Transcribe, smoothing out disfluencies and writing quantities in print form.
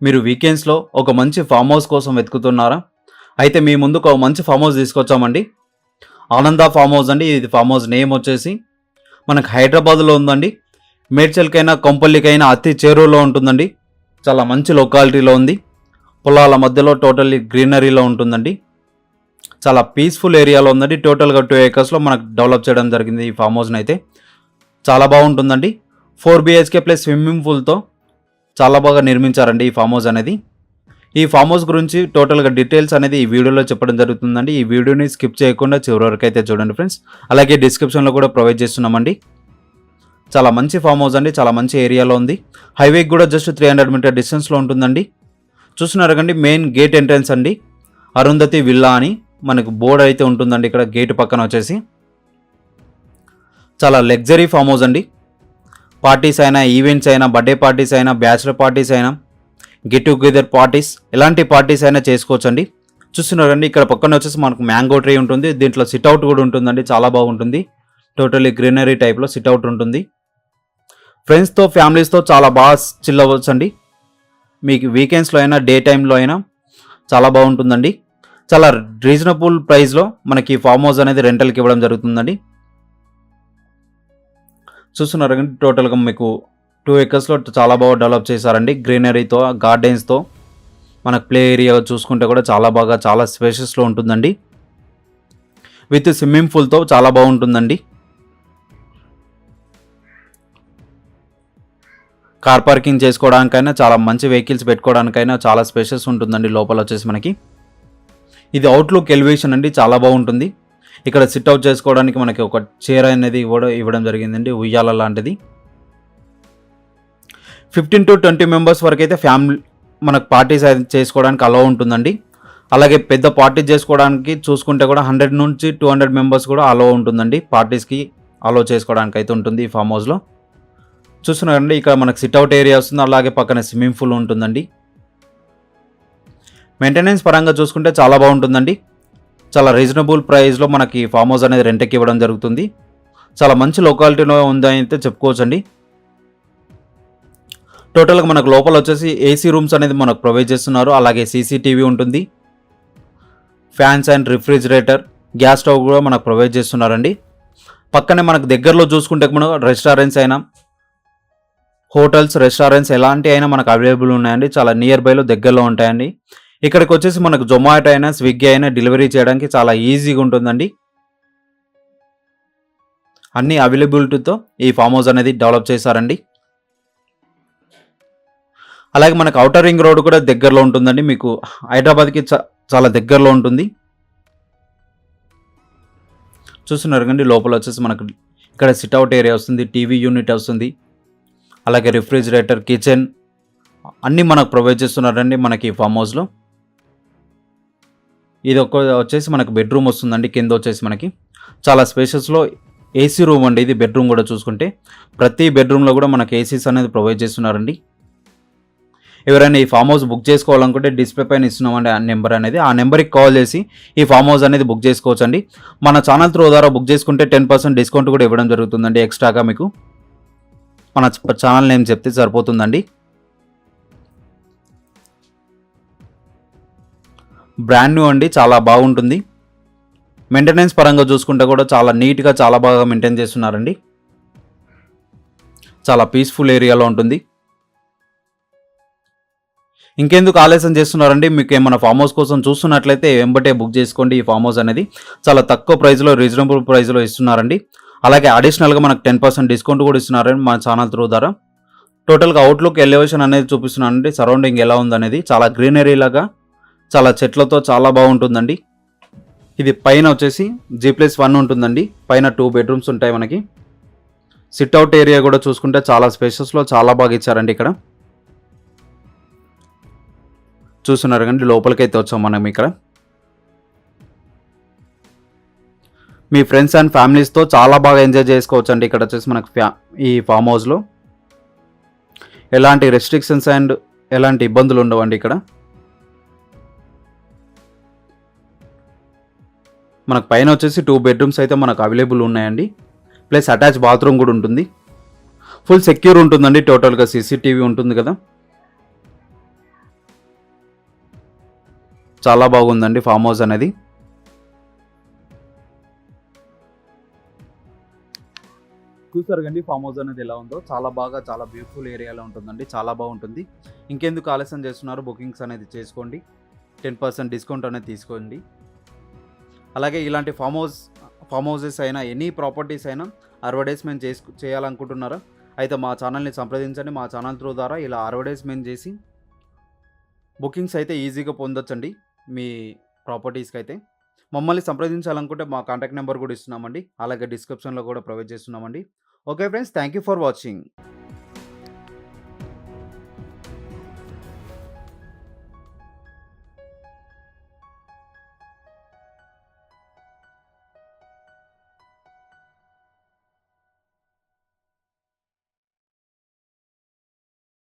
మీరు వీకెండ్స్‌లో ఒక మంచి ఫామ్ హౌస్ కోసం వెతుకుతున్నారా? అయితే మీ ముందుకు ఒక మంచి ఫామ్ హౌస్ తీసుకొచ్చామండి. ఆనంద ఫామ్ హౌస్ అండి. ఇది ఫామ్ హౌస్ నేమ్ వచ్చేసి మనకు హైదరాబాద్‌లో ఉందండి. మేడ్చల్‌కైనా, కొంపల్లికైనా అతి చేరువలో ఉంటుందండి. చాలా మంచి లొకాలిటీలో ఉంది. పొలాల మధ్యలో టోటల్లీ గ్రీనరీలో ఉంటుందండి. చాలా పీస్‌ఫుల్ ఏరియాలో ఉందండి. టోటల్‌గా 2 ఏకర్స్‌లో మనకు డెవలప్ చేయడం జరిగింది ఈ ఫామ్ హౌస్‌నైతే. చాలా బాగుంటుందండి. 4 బీహెచ్‌కే ప్లస్ స్విమ్మింగ్ పూల్‌తో చాలా బాగా నిర్మించారండి ఈ ఫామ్ హౌస్ అనేది. ఈ ఫామ్ హౌస్ గురించి టోటల్‌గా డీటెయిల్స్ అనేది ఈ వీడియోలో చెప్పడం జరుగుతుందండి. ఈ వీడియోని స్కిప్ చేయకుండా చివరి వరకు అయితే చూడండి ఫ్రెండ్స్. అలాగే డిస్క్రిప్షన్‌లో కూడా ప్రొవైడ్ చేస్తున్నామండి. చాలా మంచి ఫామ్ హౌస్ అండి. చాలా మంచి ఏరియాలో ఉంది. హైవేకి కూడా జస్ట్ 300 మీటర్ డిస్టెన్స్‌లో ఉంటుందండి. చూస్తున్నారు కండి మెయిన్ గేట్ ఎంట్రన్స్ అండి. అరుంధతి విల్లా అని మనకు బోర్డ్ అయితే ఉంటుందండి ఇక్కడ గేట్ పక్కన వచ్చేసి. చాలా లగ్జరీ ఫామ్ హౌస్ అండి. పార్టీస్ అయినా, ఈవెంట్స్ అయినా, బర్త్డే పార్టీస్ అయినా, బ్యాచిలర్ పార్టీస్ అయినా, గెట్ టుగెదర్ పార్టీస్ ఎలాంటి పార్టీస్ అయినా చేసుకోవచ్చండి. చూస్తున్నారండి ఇక్కడ పక్కన వచ్చేసి మనకు మ్యాంగో ట్రీ ఉంటుంది. దీంట్లో సిట్అవుట్ కూడా ఉంటుందండి. చాలా బాగుంటుంది. టోటలీ గ్రీనరీ టైప్లో సిట్అవుట్ ఉంటుంది. ఫ్రెండ్స్తో, ఫ్యామిలీస్తో చాలా బాగా చిల్ అవ్వచ్చు అండి. మీకు వీకెండ్స్లో అయినా, డే టైంలో అయినా చాలా బాగుంటుందండి. చాలా రీజనబుల్ ప్రైస్లో మనకి ఫామ్ హౌస్ అనేది రెంటల్కి ఇవ్వడం జరుగుతుందండి. చూస్తున్నారు కానీ టోటల్గా మీకు 2 ఏకర్స్లో చాలా బాగా డెవలప్ చేశారండి. గ్రీనరీతో, గార్డెన్స్తో మనకు ప్లే ఏరియా చూసుకుంటే కూడా చాలా బాగా చాలా స్పేషియస్లో ఉంటుందండి. విత్ స్విమ్మింగ్ పూల్తో చాలా బాగుంటుందండి. కార్ పార్కింగ్ చేసుకోవడానికైనా, చాలా మంచి వెహికల్స్ పెట్టుకోవడానికైనా చాలా స్పేషియస్ ఉంటుందండి. లోపల వచ్చేసి మనకి ఇది అవుట్లుక్ ఎలివేషన్ అండి. చాలా బాగుంటుంది. ఇక్కడ సిట్అవుట్ చేసుకోవడానికి మనకి ఒక చైర్ అనేది ఇవ్వడం జరిగిందండి. ఉయ్యాల లాంటిది. 15 to 20 మెంబర్స్ వరకు అయితే ఫ్యామిలీ మనకు పార్టీస్ చేసుకోవడానికి అలో ఉంటుందండి. అలాగే పెద్ద పార్టీ చేసుకోవడానికి చూసుకుంటే కూడా 100 నుంచి 200 మెంబర్స్ కూడా అలో ఉంటుందండి. పార్టీస్కి అలో చేసుకోవడానికి అయితే ఉంటుంది ఈ ఫామ్ హౌస్లో. చూస్తున్నారండి ఇక్కడ మనకు సిట్అవుట్ ఏరియా వస్తుంది. అలాగే పక్కన స్విమ్మింగ్ పూల్ ఉంటుందండి. మెయింటెనెన్స్ పరంగా చూసుకుంటే చాలా బాగుంటుందండి. చాలా రీజనబుల్ ప్రైస్లో మనకి ఫామ్ హౌస్ అనేది రెంట్కి ఇవ్వడం జరుగుతుంది. చాలా మంచి లొకాలిటీలో ఉందని అయితే చెప్పుకోవచ్చండి. టోటల్గా మనకు లోపల వచ్చేసి ఏసీ రూమ్స్ అనేది మనకు ప్రొవైడ్ చేస్తున్నారు. అలాగే సీసీటీవీ ఉంటుంది. Fans and refrigerator, gas stove కూడా మనకు ప్రొవైడ్ చేస్తున్నారండి. పక్కనే మనకు దగ్గరలో చూసుకుంటే మనం రెస్టారెంట్స్ అయినా, హోటల్స్, రెస్టారెంట్స్ ఎలాంటి అయినా మనకు అవైలబుల్ ఉన్నాయండి. చాలా నియర్ బైలో దగ్గరలో ఉంటాయండి. ఇక్కడికి వచ్చేసి మనకు జొమాటో అయినా, స్విగ్గీ అయినా డెలివరీ చేయడానికి చాలా ఈజీగా ఉంటుందండి. అన్ని అవైలబిలిటీతో ఈ ఫామ్ హౌస్ అనేది డెవలప్ చేశారండి. అలాగే మనకు ఔటర్ రింగ్ రోడ్ కూడా దగ్గరలో ఉంటుందండి. మీకు హైదరాబాద్కి చాలా దగ్గరలో ఉంటుంది. చూస్తున్నారు కండి లోపల వచ్చేసి మనకు ఇక్కడ సిట్అవుట్ ఏరియా వస్తుంది, టీవీ యూనిట్ వస్తుంది, అలాగే రిఫ్రిజిరేటర్, కిచెన్ అన్నీ మనకు ప్రొవైడ్ చేస్తున్నారండి మనకి ఫామ్ హౌస్లో. ఇది వచ్చేసి మనకు బెడ్రూమ్ వస్తుందండి. కింద వచ్చేసి మనకి చాలా స్పేషియస్లో ఏసీ రూమ్ అండి. ఇది బెడ్రూమ్ కూడా చూసుకుంటే ప్రతి బెడ్రూమ్లో కూడా మనకు ఏసీస్ అనేది ప్రొవైడ్ చేస్తున్నారండి. ఎవరైనా ఈ ఫామ్ హౌస్ బుక్ చేసుకోవాలనుకుంటే డిస్ప్లే పైన ఇస్తున్నామండి ఆ నెంబర్ అనేది. ఆ నెంబర్కి కాల్ చేసి ఈ ఫామ్ హౌస్ అనేది బుక్ చేసుకోవచ్చండి. మన ఛానల్ త్రూ ద్వారా బుక్ చేసుకుంటే 10% డిస్కౌంట్ కూడా ఇవ్వడం జరుగుతుందండి ఎక్స్ట్రాగా. మీకు మన ఛానల్ నేమ్ చెప్తే సరిపోతుందండి. బ్రాండ్ న్యూ అండి. చాలా బాగుంటుంది. మెయింటెనెన్స్ పరంగా చూసుకుంటే కూడా చాలా నీట్గా, చాలా బాగా మెయింటైన్ చేస్తున్నారండి. చాలా పీస్ఫుల్ ఏరియాలో ఉంటుంది. ఇంకెందుకు ఆలస్యం చేస్తున్నారండి? మీకు ఏమైనా ఫామ్ హౌస్ కోసం చూస్తున్నట్లయితే వెంబటే బుక్ చేసుకోండి. ఈ ఫామ్ హౌస్ అనేది చాలా తక్కువ ప్రైస్లో, రీజనబుల్ ప్రైస్లో ఇస్తున్నారండి. అలాగే అడిషనల్గా మనకు 10% డిస్కౌంట్ కూడా ఇస్తున్నారండి మన ఛానల్ త్రూ ద్వారా. టోటల్గా అవుట్లుక్ ఎలివేషన్ అనేది చూపిస్తున్నానండి. సరౌండింగ్ ఎలా ఉందనేది చాలా గ్రీనరీ లాగా, చాలా చెట్లతో చాలా బాగుంటుందండి. ఇది పైన వచ్చేసి G+1 ఉంటుందండి. పైన 2 బెడ్రూమ్స్ ఉంటాయి మనకి. సిట్అవుట్ ఏరియా కూడా చూసుకుంటే చాలా స్పేషియస్లో చాలా బాగా ఇచ్చారండి. ఇక్కడ చూస్తున్నారు కండి లోపలికైతే వచ్చాం మనం. ఇక్కడ మీ ఫ్రెండ్స్ అండ్ ఫ్యామిలీస్తో చాలా బాగా ఎంజాయ్ చేసుకోవచ్చు అండి. ఇక్కడ వచ్చేసి మనకు ఈ ఫామ్ హౌస్లో ఎలాంటి రెస్ట్రిక్షన్స్ అండ్ ఎలాంటి ఇబ్బందులు ఉండవండి. ఇక్కడ మనకు పైన వచ్చేసి 2 బెడ్రూమ్స్ అయితే మనకు అవైలబుల్ ఉన్నాయండి. ప్లస్ అటాచ్ బాత్రూమ్ కూడా ఉంటుంది. ఫుల్ సెక్యూర్ ఉంటుందండి. టోటల్గా సీసీటీవీ ఉంటుంది కదా. చాలా బాగుందండి ఫామ్ హౌస్ అనేది. చూసారు కండి ఫామ్ హౌస్ అనేది ఎలా ఉందో. చాలా బాగా చాలా బ్యూటిఫుల్ ఏరియాలో ఉంటుందండి. చాలా బాగుంటుంది. ఇంకెందుకు ఆలస్యం చేస్తున్నారు, బుకింగ్స్ అనేది చేసుకోండి. 10% డిస్కౌంట్ అనేది తీసుకోండి. అలాగే ఇలాంటి ఫామ్ హౌసెస్ అయినా ఎనీ ప్రాపర్టీస్ అయినా అడ్వర్టైజ్మెంట్ చేయాలనుకుంటున్నారా, అయితే మా ఛానల్ని సంప్రదించండి. మా ఛానల్ త్రూ ద్వారా ఇలా అడ్వర్టైజ్మెంట్ చేసి బుకింగ్స్ అయితే ఈజీగా పొందొచ్చండి మీ ప్రాపర్టీస్కి అయితే. మమ్మల్ని సంప్రదించాలనుకుంటే మా కాంటాక్ట్ నెంబర్ కూడా ఇస్తున్నామండి, అలాగే డిస్క్రిప్షన్లో కూడా ప్రొవైడ్ చేస్తున్నామండి. Okay friends, thank you for watching.